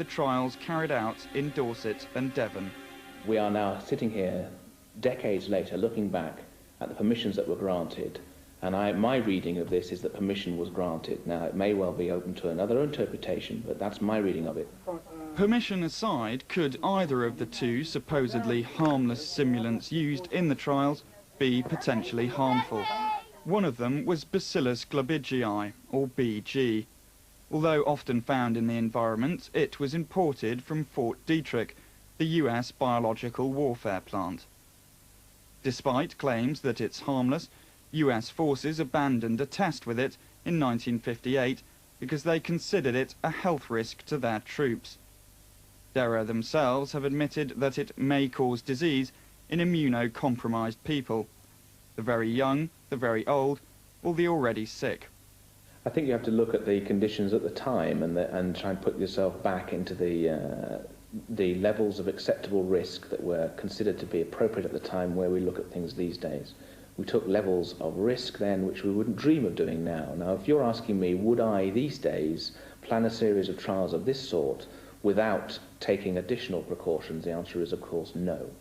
the trials carried out in Dorset and Devon. We are now sitting here, decades later, looking back at the permissions that were granted, and my reading of this is that permission was granted. Now, it may well be open to another interpretation, but that's my reading of it. Permission aside, could either of the two supposedly harmless simulants used in the trials be potentially harmful? One of them was Bacillus glabigii, or BG. Although often found in the environment, it was imported from Fort Detrick, the US biological warfare plant. Despite claims that it's harmless, US forces abandoned a test with it in 1958 because they considered it a health risk to their troops. DERA themselves have admitted that it may cause disease in immunocompromised people, the very young, the very old, or the already sick. I think you have to look at the conditions at the time and try and put yourself back into the levels of acceptable risk that were considered to be appropriate at the time where we look at things these days. We took levels of risk then which we wouldn't dream of doing now. Now, if you're asking me, would I these days plan a series of trials of this sort without taking additional precautions, the answer is, of course, no.